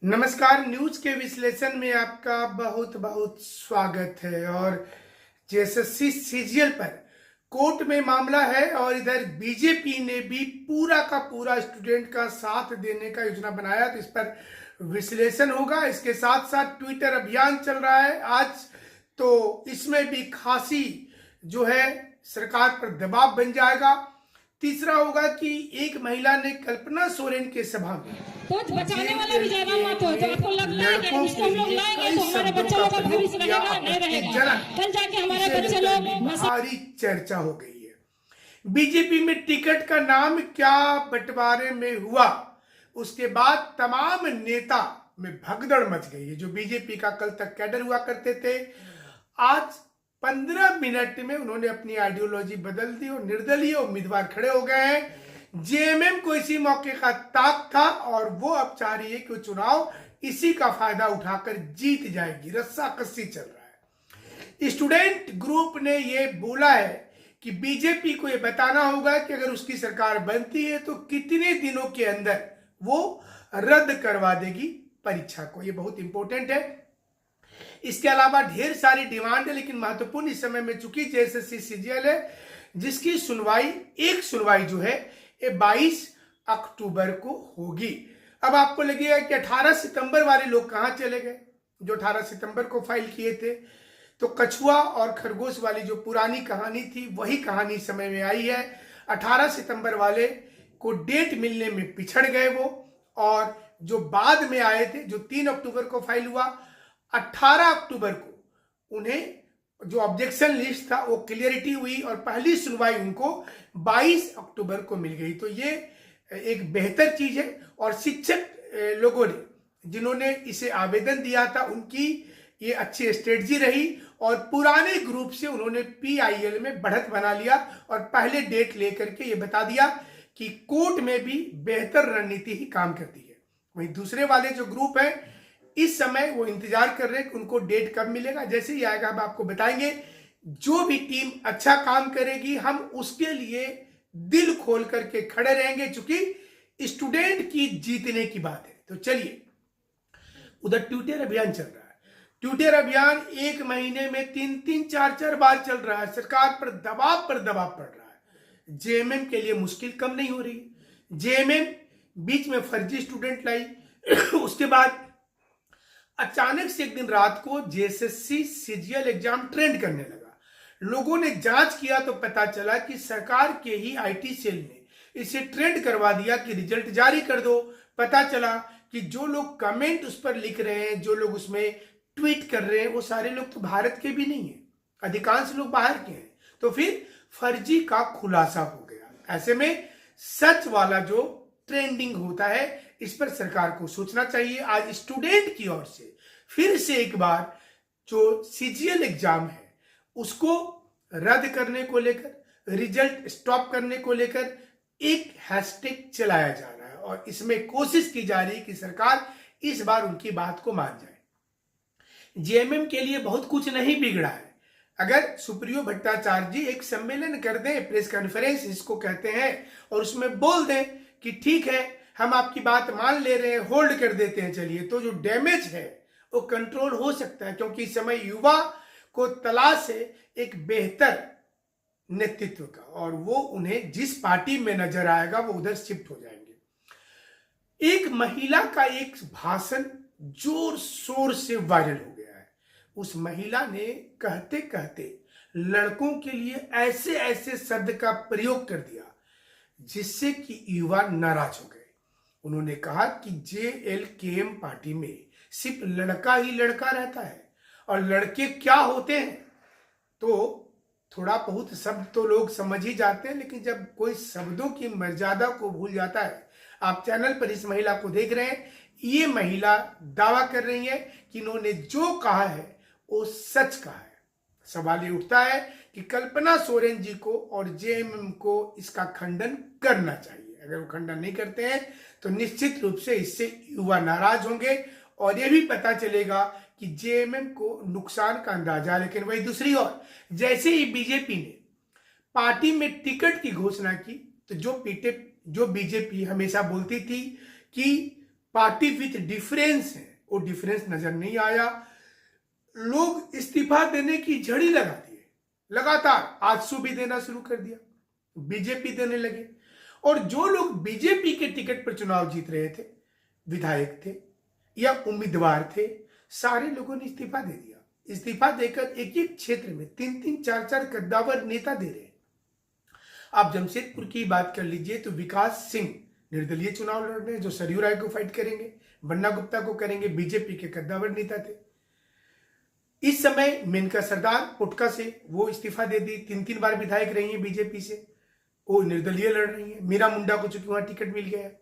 नमस्कार। न्यूज के विश्लेषण में आपका बहुत बहुत स्वागत है। और जेएसएससी सीजीएल पर कोर्ट में मामला है और इधर बीजेपी ने भी पूरा का पूरा स्टूडेंट का साथ देने का योजना बनाया, तो इस पर विश्लेषण होगा। इसके साथ साथ ट्विटर अभियान चल रहा है आज, तो इसमें भी खासी जो है सरकार पर दबाव बन जाएगा। तीसरा होगा कि एक महिला ने कल्पना सोरेन के सभा में तो बचाने वाला भी ज्यादा मत हो, तो आपको लगता है कि इसको हम लोग लाएंगे तो हमारे बच्चे लोग का भविष्य रहेगा नहीं रहेगा, कल जाके हमारे बच्चे लोग भारी चर्चा हो गई है। बीजेपी में टिकट का नाम क्या बंटवारे में हुआ, उसके बाद तमाम नेता में भगदड़ मच गई है। जो बीजेपी का कल तक कैडर हुआ करते थे, आज 15 मिनट में उन्होंने अपनी आइडियोलॉजी बदल दी और निर्दलीय उम्मीदवार खड़े हो गए हैं। जेएमएम को इसी मौके का ताक था और वो अब चाह रही है कि चुनाव इसी का फायदा उठाकर जीत जाएगी। रस्साकसी चल रहा है। स्टूडेंट ग्रुप ने ये बोला है कि बीजेपी को ये बताना होगा कि अगर उसकी सरकार बनती है तो कितने दिनों के अंदर वो रद्द करवा देगी परीक्षा को। ये बहुत इंपॉर्टेंट है। इसके अलावा ढेर सारी डिमांड है, लेकिन महत्वपूर्ण इस समय में चूंकि जेएसएससी सीजीएल है, जिसकी एक सुनवाई जो है ये 22 अक्टूबर को होगी। अब आपको लगेगा कि 18 सितंबर वाले लोग कहां चले गए, जो 18 सितंबर को फाइल किए थे। तो कछुआ और खरगोश वाली जो पुरानी कहानी थी, वही कहानी समय में आई है। 18 सितंबर वाले को डेट मिलने में पिछड़ गए वो, और जो बाद में आए थे, जो 3 अक्टूबर को फाइल हुआ, 18 अक्टूबर को उन्हें जो ऑब्जेक्शन लिस्ट था वो क्लियरिटी हुई और पहली सुनवाई उनको 22 अक्टूबर को मिल गई। तो ये एक बेहतर चीज है। और शिक्षक लोगों ने जिन्होंने इसे आवेदन दिया था, उनकी ये अच्छी स्ट्रेटजी रही और पुराने ग्रुप से उन्होंने पीआईएल में बढ़त बना लिया और पहले डेट लेकर के ये बता दिया कि कोर्ट में भी बेहतर रणनीति ही काम करती है। वहीं दूसरे वाले जो ग्रुप है, इस समय वो इंतजार कर रहे हैं कि उनको डेट कब मिलेगा। जैसे ही आएगा हम आपको बताएंगे। जो भी टीम अच्छा काम करेगी, हम उसके लिए दिल खोल करके खड़े रहेंगे, क्योंकि स्टूडेंट की जीतने की बात है। तो चलिए, उधर ट्विटर अभियान चल रहा है। ट्विटर अभियान एक महीने में 3-3, 4-4 बार चल रहा है। सरकार पर दबाव पड़ रहा है। जेएमएम के लिए मुश्किल कम नहीं हो रही। जेएमएम बीच में फर्जी स्टूडेंट लाई उसके बाद अचानक से एक दिन रात को जेएसएससी सीजीएल एग्जाम ट्रेंड करने लगा। लोगों ने जांच किया तो पता चला कि सरकार के ही आईटी सेल ने इसे ट्रेंड करवा दिया कि रिजल्ट जारी कर दो। पता चला कि जो लोग कमेंट उस पर लिख रहे हैं, जो लोग उसमें ट्वीट कर रहे हैं, वो सारे लोग तो भारत के भी नहीं है, अधिकांश लोग बाहर के हैं। तो फिर फर्जी का खुलासा हो गया। ऐसे में सच वाला जो ट्रेंडिंग होता है, इस पर सरकार को सोचना चाहिए। आज स्टूडेंट की ओर से फिर से एक बार जो सीजीएल एग्जाम है उसको रद्द करने को लेकर, रिजल्ट स्टॉप करने को लेकर एक हैशटैग चलाया जा रहा है और इसमें कोशिश की जा रही है कि सरकार इस बार उनकी बात को मान जाए। जेएमएम के लिए बहुत कुछ नहीं बिगड़ा है। अगर सुप्रियो भट्टाचार्य जी एक सम्मेलन कर दें, प्रेस कॉन्फ्रेंस इसको कहते हैं, और उसमें बोल दें कि ठीक है, हम आपकी बात मान ले रहे हैं, होल्ड कर देते हैं, चलिए, तो जो डैमेज है वो कंट्रोल हो सकता है। क्योंकि इस समय युवा को तलाश है एक बेहतर नेतृत्व का, और वो उन्हें जिस पार्टी में नजर आएगा वो उधर शिफ्ट हो जाएंगे। एक महिला का एक भाषण जोर शोर से वायरल हो गया है। उस महिला ने कहते कहते लड़कों के लिए ऐसे ऐसे शब्द का प्रयोग कर दिया जिससे कि युवा नाराज हो गए। उन्होंने कहा कि जेएलकेएम पार्टी में सिर्फ लड़का ही लड़का रहता है और लड़के क्या होते हैं। तो थोड़ा बहुत शब्द तो लोग समझ ही जाते हैं, लेकिन जब कोई शब्दों की मर्यादा को भूल जाता है। आप चैनल पर इस महिला को देख रहे हैं। ये महिला दावा कर रही है कि इन्होंने जो कहा है वो सच कहा है। सवाल ये उठता है कि कल्पना सोरेन जी को और जेएमएम को इसका खंडन करना चाहिए। अगर वो खंडन नहीं करते हैं तो निश्चित रूप से इससे युवा नाराज होंगे और ये भी पता चलेगा कि जेएमएम को नुकसान का अंदाजा। लेकिन वही दूसरी ओर, जैसे ही बीजेपी ने पार्टी में टिकट की घोषणा की, तो जो बीजेपी हमेशा बोलती थी कि पार्टी विथ डिफरेंस है, वो डिफरेंस नजर नहीं आया। लोग इस्तीफा देने की झड़ी लगा दिए, लगातार आजसू भी देना शुरू कर दिया, बीजेपी देने लगे। और जो लोग बीजेपी के टिकट पर चुनाव जीत रहे थे, विधायक थे या उम्मीदवार थे, सारे लोगों ने इस्तीफा दे दिया। इस्तीफा देकर एक एक क्षेत्र में 3-3, 4-4 कद्दावर नेता दे रहे हैं। आप जमशेदपुर की बात कर लीजिए तो विकास सिंह निर्दलीय चुनाव लड़ रहे हैं, जो सरयू राय को फाइट करेंगे, बन्ना गुप्ता को करेंगे, बीजेपी के कद्दावर नेता थे। इस समय मेनका सरदार पुटका से वो इस्तीफा दे दी, 3-3 बार विधायक रही है बीजेपी से, वो निर्दलीय लड़ रही है। मीरा मुंडा को चूंकि वहां टिकट मिल गया है।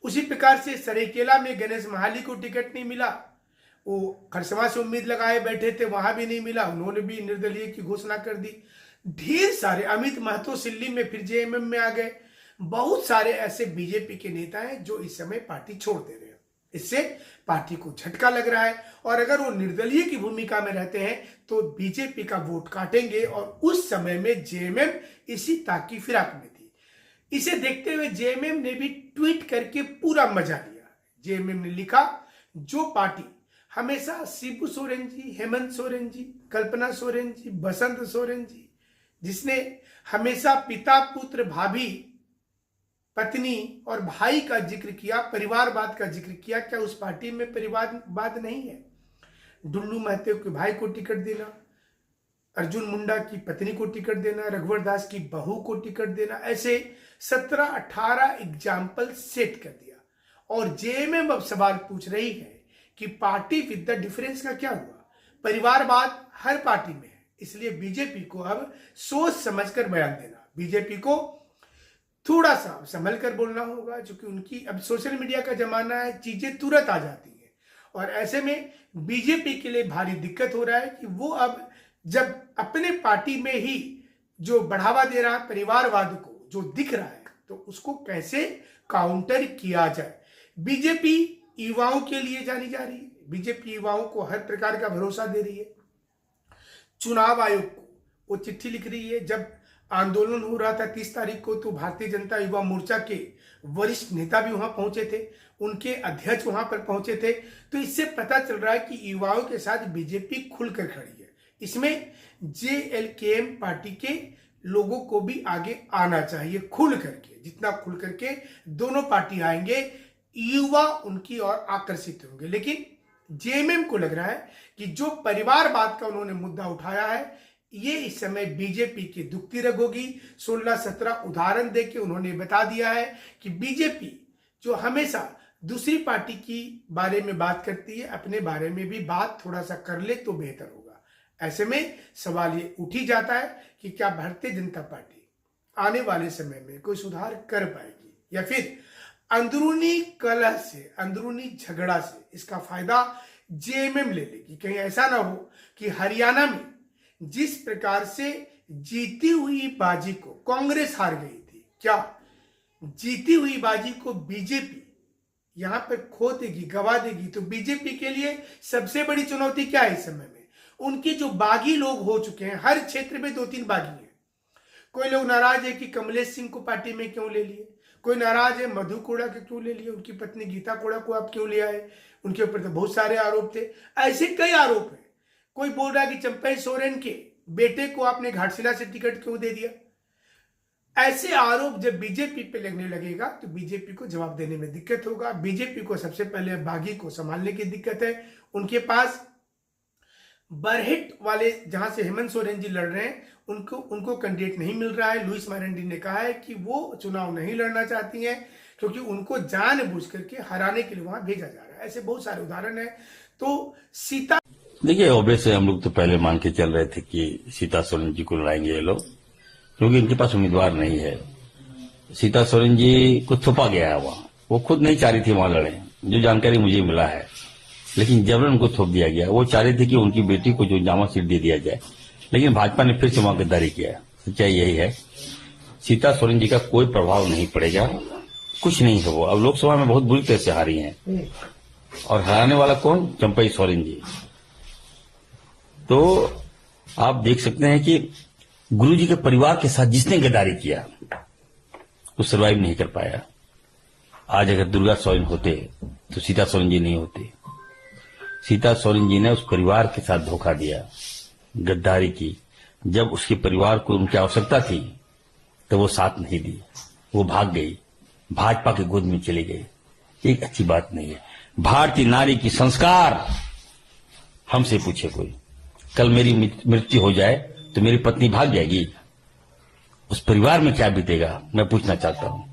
उसी प्रकार से सरेकेला में गणेश महाली को टिकट नहीं मिला, वो खरसवा से उम्मीद लगाए बैठे थे, वहां भी नहीं मिला, उन्होंने भी निर्दलीय की घोषणा कर दी। ढेर सारे, अमित महतो सिल्ली में फिर जेएमएम में आ गए। बहुत सारे ऐसे बीजेपी के नेता हैं जो इस समय पार्टी छोड़ दे रहे हैं। इससे पार्टी को झटका लग रहा है, और अगर वो निर्दलीय की भूमिका में रहते हैं तो बीजेपी का वोट काटेंगे। और उस समय में जेएमएम इसी ताकी फिराक में थी। इसे देखते हुए जेएमएम ने भी ट्वीट करके पूरा मजा लिया। जेएमएम ने लिखा, जो पार्टी हमेशा शिबू सोरेन जी, हेमंत सोरेन जी, कल्पना सोरेन जी, बसंत सोरेन जी, जिसने हमेशा पिता, पुत्र, भाभी, पत्नी और भाई का जिक्र किया, परिवारवाद का जिक्र किया, क्या उस पार्टी में परिवारवाद नहीं है? डुल्लू महतो के भाई को टिकट देना, अर्जुन मुंडा की पत्नी को टिकट देना, रघुवर दास की बहू को टिकट देना, ऐसे 17-18 एग्जाम्पल सेट कर दिया। और जेएमएम अब सवाल पूछ रही है कि पार्टी विद द डिफरेंस का क्या हुआ? परिवारवाद हर पार्टी में है, इसलिए बीजेपी को अब सोच समझकर बयान देना, बीजेपी को थोड़ा सा संभल कर बोलना होगा, क्योंकि उनकी अब सोशल मीडिया का जमाना है, चीजें तुरंत आ जाती हैं। और ऐसे में बीजेपी के लिए भारी दिक्कत हो रहा है कि वो अब जब अपने पार्टी में ही जो बढ़ावा दे रहा है परिवारवाद को, जो दिख रहा है, तो उसको कैसे काउंटर किया जाए। बीजेपी युवाओं के लिए जानी जा रही है, बीजेपी युवाओं को हर प्रकार का भरोसा दे रही है। चुनाव आयोग को वो चिट्ठी लिख रही है। जब आंदोलन हो रहा था 30 तारीख को, तो भारतीय जनता युवा मोर्चा के वरिष्ठ नेता भी वहां पहुंचे थे, उनके अध्यक्ष वहां पर पहुंचे थे। तो इससे पता चल रहा है कि युवाओं के साथ बीजेपी खुलकर खड़ी है। इसमें जेएलकेएम पार्टी के लोगों को भी आगे आना चाहिए, खुल करके। जितना खुल करके दोनों पार्टी आएंगे, युवा उनकी ओर आकर्षित होंगे। लेकिन जेएमएम को लग रहा है कि जो परिवारवाद का उन्होंने मुद्दा उठाया है, ये इस समय बीजेपी की दुखती रग होगी। 16-17 उदाहरण देके उन्होंने बता दिया है कि बीजेपी जो हमेशा दूसरी पार्टी की बारे में बात करती है, अपने बारे में भी बात थोड़ा सा कर ले तो बेहतर होगा। ऐसे में सवाल ये उठ ही जाता है कि क्या भारतीय जनता पार्टी आने वाले समय में कोई सुधार कर पाएगी, या फिर अंदरूनी कलह से, अंदरूनी झगड़ा से इसका फायदा जेएमएम ले लेगी। कहीं ऐसा ना हो कि हरियाणा में जिस प्रकार से जीती हुई बाजी को कांग्रेस हार गई थी, क्या जीती हुई बाजी को बीजेपी यहां पर खो देगी, गवा देगी? तो बीजेपी के लिए सबसे बड़ी चुनौती क्या है इस समय में? उनके जो बागी लोग हो चुके हैं, हर क्षेत्र में 2-3 बागी हैं। कोई लोग नाराज है कि कमलेश सिंह को पार्टी में क्यों ले लिए, कोई नाराज है मधु कोड़ा के क्यों ले लिए, उनकी पत्नी गीता कोड़ा को आप क्यों ले आए, उनके ऊपर तो बहुत सारे आरोप थे। ऐसे कई आरोप हैं। कोई बोल रहा है कि चंपई सोरेन के बेटे को आपने घाटशिला से टिकट क्यों दे दिया। ऐसे आरोप जब बीजेपी पे लगने लगेगा तो बीजेपी को जवाब देने में दिक्कत होगा। बीजेपी को सबसे पहले बागी को संभालने की दिक्कत है। उनके पास बरहेट वाले जहां से हेमंत सोरेन जी लड़ रहे हैं, उनको कैंडिडेट नहीं मिल रहा है। लुइस मारेंडी ने कहा है कि वो चुनाव नहीं लड़ना चाहती हैं, क्योंकि उनको जानबूझ करके हराने के लिए वहां भेजा जा रहा है। ऐसे बहुत सारे उदाहरण है। तो सीता, देखिए, ऑब्वियस हम लोग तो पहले मान के चल रहे थे कि सीता सोरेन जी को लड़ाएंगे ये लोग, क्योंकि इनके पास उम्मीदवार नहीं है। सीता सोरेन जी को थोपा गया है वहां, वो खुद नहीं चाह रही थी वहां लड़े, जो जानकारी मुझे मिला है, लेकिन जबरन उनको थोप दिया गया। वो चाह रही थी कि उनकी बेटी को जो जामा सीट दे दिया जाए, लेकिन भाजपा ने फिर से वहां गद्दारी किया। सच्चाई यही है, सीता सोरेन जी का कोई प्रभाव नहीं पड़ेगा, कुछ नहीं है। वो अब लोकसभा में बहुत बुरी तरह से हारी हैं, और हराने वाला कौन? चंपई सोरेन जी। तो आप देख सकते हैं कि गुरु जी के परिवार के साथ जिसने गद्दारी किया वो सर्वाइव नहीं कर पाया। आज अगर दुर्गा सोरेन होते तो सीता सोरेन जी नहीं होते। सीता सोरेन जी ने उस परिवार के साथ धोखा दिया, गद्दारी की। जब उसके परिवार को उनकी आवश्यकता थी तो वो साथ नहीं दी, वो भाग गई, भाजपा की गोद में चली गई। एक अच्छी बात नहीं है। भारतीय नारी की संस्कार हमसे पूछे कोई, कल मेरी मृत्यु हो जाए तो मेरी पत्नी भाग जाएगी, उस परिवार में क्या बीतेगा, मैं पूछना चाहता हूं।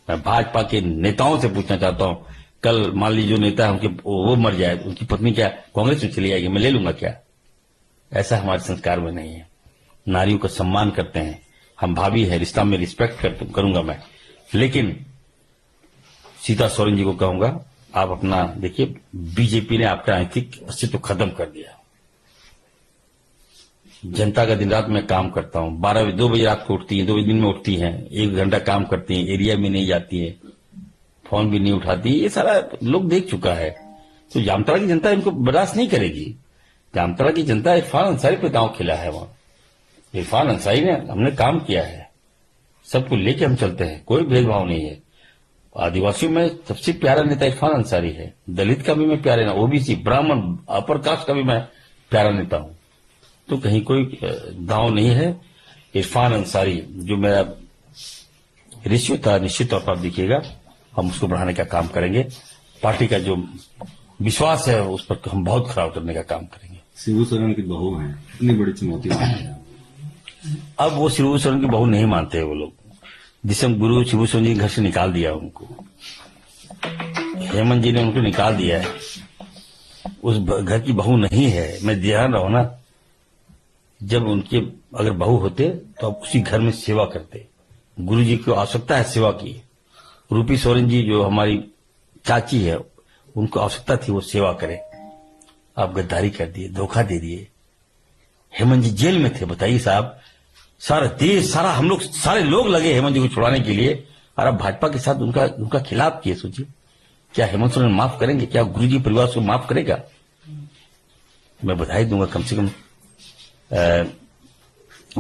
मैं भाजपा के नेताओं से पूछना चाहता हूं, कल मान लीजिए जो नेता है उनके वो मर जाए, उनकी पत्नी क्या कांग्रेस में चली जाएगी, मैं ले लूंगा क्या? ऐसा हमारे संस्कार में नहीं है। नारियों का सम्मान करते हैं हम, भाभी है, रिश्ता में रिस्पेक्ट करूंगा मैं। लेकिन सीता सोरेन जी को कहूंगा, आप अपना देखिए, बीजेपी ने आपका राजनीतिक अस्तित्व खत्म कर दिया। जनता का दिन रात मैं काम करता हूं, 2 बजे रात को उठती है, 2 दिन में उठती हैं, 1 घंटा काम करती हैं, एरिया में नहीं जाती है, फोन भी नहीं उठाती, ये सारा लोग देख चुका है। तो जामताड़ा की जनता इनको बर्दाश्त नहीं करेगी। जामताड़ा की जनता इरफान अंसारी पे दांव खिला है। वहां इरफान अंसारी ने, हमने काम किया है, सबको लेके हम चलते हैं, कोई भेदभाव नहीं है। आदिवासियों में सबसे प्यारा नेता इरफान अंसारी है, दलित का भी मैं प्यारे ना, ओबीसी, ब्राह्मण, अपर कास्ट का भी मैं प्यारा नेता हूं। तो कहीं कोई दांव नहीं है। इरफान अंसारी जो मेरा रेशियो था, निश्चित तौर पर आप देखिएगा, हम उसको बढ़ाने का काम करेंगे। पार्टी का जो विश्वास है उस पर हम बहुत खरा उतरने का काम करेंगे। शिबू सोरेन की बहू है, इतनी बड़ी चुनौती है। अब वो शिबू सोरेन की बहू नहीं मानते हैं वो लोग, जिसे गुरु शिबू सोरेन जी घर से निकाल दिया उनको, हेमंत जी ने उनको निकाल दिया है, उस घर की बहू नहीं है। मैं ध्यान रहो ना, जब उनके अगर बहू होते तो आप उसी घर में सेवा करते। गुरु जी को आवश्यकता है सेवा की। रूपी सोरेन जी जो हमारी चाची है, उनको आवश्यकता थी वो सेवा करें, आप गद्दारी कर दिए, धोखा दे दिए। हेमंत जी जेल में थे, बताइए साहब, सारा देश, सारा हम लोग, सारे लोग लगे हेमंत जी को छुड़ाने के लिए, और अब भाजपा के साथ उनका खिलाफ किए। सोचिए, क्या हेमंत सोरेन माफ करेंगे? क्या गुरुजी परिवार को माफ करेगा? मैं बधाई दूंगा, कम से कम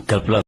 कल्पना